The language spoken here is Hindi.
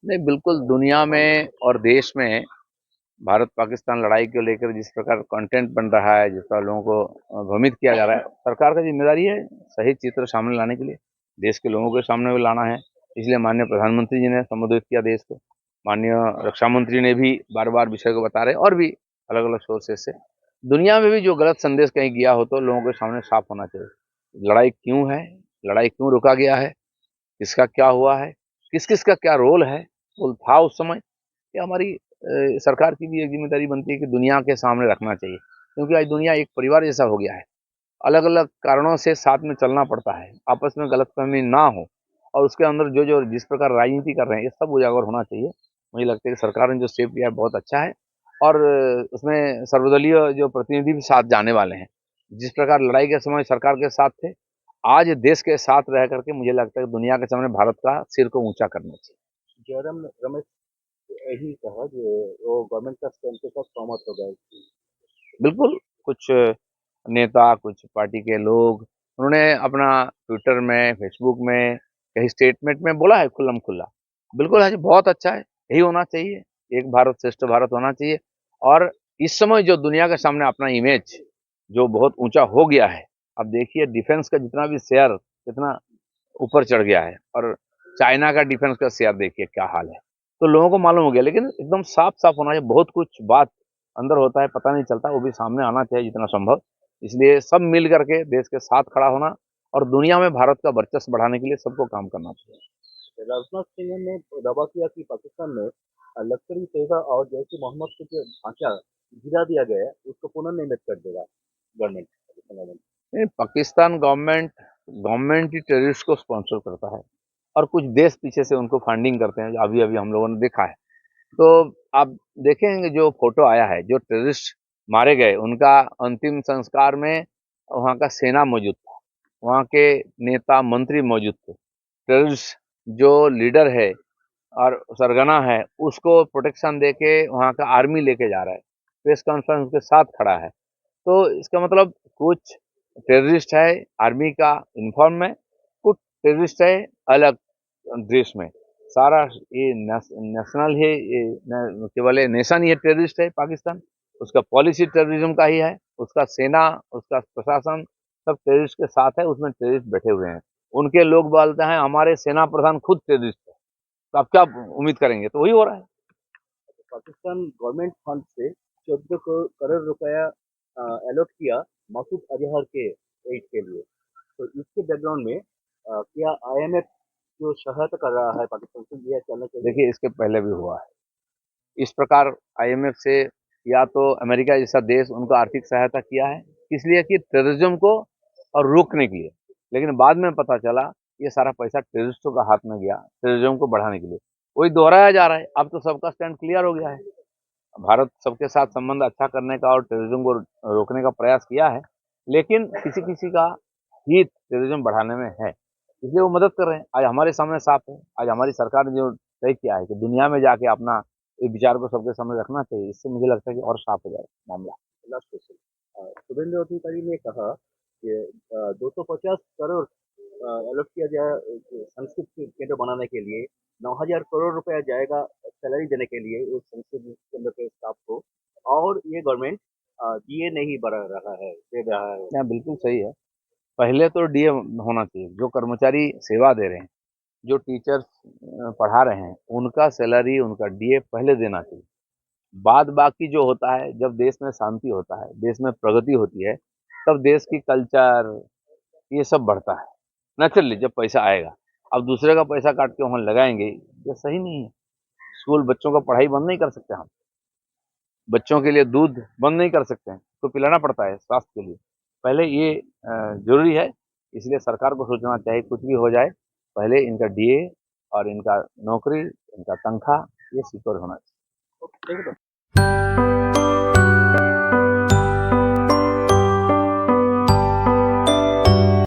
नहीं, बिल्कुल दुनिया में और देश में भारत पाकिस्तान लड़ाई को लेकर जिस प्रकार कंटेंट बन रहा है, जिस तरह लोगों को भ्रमित किया जा रहा है, सरकार का जिम्मेदारी है सही चित्र सामने लाने के लिए, देश के लोगों के सामने भी लाना है। इसलिए माननीय प्रधानमंत्री जी ने संबोधित किया देश को, माननीय रक्षा मंत्री ने भी बार बार विषय को बता रहे, और भी अलग अलग सोर्सेज से दुनिया में भी जो गलत संदेश कहीं गया हो तो लोगों के सामने साफ होना चाहिए। लड़ाई क्यों है, लड़ाई क्यों रुका गया है, किसका क्या हुआ है, किस किस का क्या रोल था उस समय, ये हमारी सरकार की भी एक जिम्मेदारी बनती है कि दुनिया के सामने रखना चाहिए। क्योंकि आज दुनिया एक परिवार जैसा हो गया है, अलग अलग कारणों से साथ में चलना पड़ता है, आपस में गलतफहमी ना हो, और उसके अंदर जो जो जिस प्रकार राजनीति कर रहे हैं ये सब उजागर होना चाहिए। मुझे लगता है कि सरकार ने जो स्टेप लिया है बहुत अच्छा है, और उसमें सर्वदलीय जो प्रतिनिधि भी साथ जाने वाले हैं। जिस प्रकार लड़ाई के समय सरकार के साथ थे, आज देश के साथ रह करके मुझे लगता है कि दुनिया के सामने भारत का सिर को ऊंचा करना चाहिए। जयराम रमेश यही कहा कि वो गवर्नमेंट का स्टैंड के साथ सहमत हो गए। बिल्कुल, कुछ नेता, कुछ पार्टी के लोग, उन्होंने अपना ट्विटर में, फेसबुक में, कहीं स्टेटमेंट में बोला है खुल्लम-खुल्ला। बिल्कुल है जी, बहुत अच्छा है, यही होना चाहिए, एक भारत श्रेष्ठ भारत होना चाहिए। और इस समय जो दुनिया के सामने अपना इमेज जो बहुत ऊँचा हो गया है, अब देखिए डिफेंस का जितना भी शेयर कितना ऊपर चढ़ गया है, और चाइना का डिफेंस का शेयर देखिए क्या हाल है। तो लोगों को मालूम हो गया, लेकिन एकदम साफ-साफ होना चाहिए, बहुत कुछ बात अंदर होता है, पता नहीं चलता, वो भी सामने आना चाहिए जितना संभव। इसलिए सब मिल करके देश के साथ खड़ा होना और दुनिया में भारत का वर्चस्व बढ़ाने के लिए सबको काम करना चाहिए। राजनाथ सिंह ने दावा किया कि पाकिस्तान में लश्कर-ई तैयबा और जैश-ए-मोहम्मद का जो ढांचा गिरा दिया गया है, उसको पुनर्निर्मित कर देगा गवर्नमेंट, पाकिस्तान गवर्नमेंट। नहीं, पाकिस्तान गवर्नमेंट गवर्नमेंट ही टेररिस्ट को स्पॉन्सर करता है, और कुछ देश पीछे से उनको फंडिंग करते हैं, अभी-अभी हम लोगों ने देखा है। तो आप देखेंगे जो फोटो आया है, जो टेररिस्ट मारे गए, उनका अंतिम संस्कार में वहाँ का सेना मौजूद था, वहाँ के नेता मंत्री मौजूद थे। टेररिस्ट जो लीडर है और सरगना है, उसको प्रोटेक्शन देके वहाँ का आर्मी लेके जा रहा है, प्रेस कॉन्फ्रेंस के साथ खड़ा है। तो इसका मतलब कुछ टेररिस्ट है आर्मी का यूनिफॉर्म में, कुछ टेररिस्ट है अलग ड्रेस में। सारा ये नेशनल है, ये केवल ये नेशन ही है, टेररिस्ट है पाकिस्तान, उसका पॉलिसी टेररिज्म का ही है, उसका सेना, उसका प्रशासन सब टेररिस्ट के साथ है, उसमें टेररिस्ट बैठे हुए हैं। उनके लोग बोलते हैं हमारे सेना प्रधान खुद टेररिस्ट है, तो आप क्या उम्मीद करेंगे, तो वही हो रहा है। पाकिस्तान गवर्नमेंट फंड से 14 करोड़ रुपया अलॉट किया मसूद अजहर के एड के लिए। तो इसके बैकग्राउंड में क्या आईएमएफ जो सहायता कर रहा है पाकिस्तान से, यह चलना चाहिए? देखिए इसके पहले भी हुआ है इस प्रकार, आईएमएफ से या तो अमेरिका जैसा देश उनको आर्थिक सहायता किया है, इसलिए कि टेररिज्म को और रोकने के लिए, लेकिन बाद में पता चला ये सारा पैसा टेररिस्टों का हाथ में गया, टेररिज्म को बढ़ाने के लिए। वही दोहराया जा रहा है, अब तो सबका स्टैंड क्लियर हो गया है। भारत सबके साथ संबंध अच्छा करने का और टेररिज्म को रोकने का प्रयास किया है, लेकिन किसी किसी का हित टेररिज्म बढ़ाने में है, इसलिए वो मदद कर रहे हैं। आज हमारे सामने साफ है, आज हमारी सरकार ने जो तय किया है कि दुनिया में जाके अपना ये विचार को सबके सामने रखना चाहिए, इससे मुझे लगता है कि और साफ हो जाएगा मामला। लास्ट क्वेश्चन, शुभेंद्र अधिकारी ने कहा कि 250 करोड़ अलॉट किया जाए संस्कृत केंद्र बनाने के लिए, 9,000 करोड़ रुपया जाएगा सैलरी देने के लिए उस संस्कृत केंद्र के स्टाफ को, और ये गवर्नमेंट डीए नहीं बढ़ा रहा है, दे रहा है। यहाँ बिल्कुल सही है, पहले तो डीए होना चाहिए, जो कर्मचारी सेवा दे रहे हैं, जो टीचर्स पढ़ा रहे हैं, उनका सैलरी, उनका डीए पहले देना चाहिए। बाद बाकी जो होता है, जब देश में शांति होता है, देश में प्रगति होती है, तब देश की कल्चर ये सब बढ़ता है नेचुरली, जब पैसा आएगा। अब दूसरे का पैसा काट के वहाँ लगाएंगे, ये सही नहीं है। स्कूल बच्चों का पढ़ाई बंद नहीं कर सकते हम, बच्चों के लिए दूध बंद नहीं कर सकते हैं, तो पिलाना पड़ता है स्वास्थ्य के लिए, पहले ये जरूरी है। इसलिए सरकार को सोचना चाहिए कुछ भी हो जाए, पहले इनका डीए और इनका नौकरी, इनका तनख्वाह ये सिक्योर होना चाहिए। ठीक है।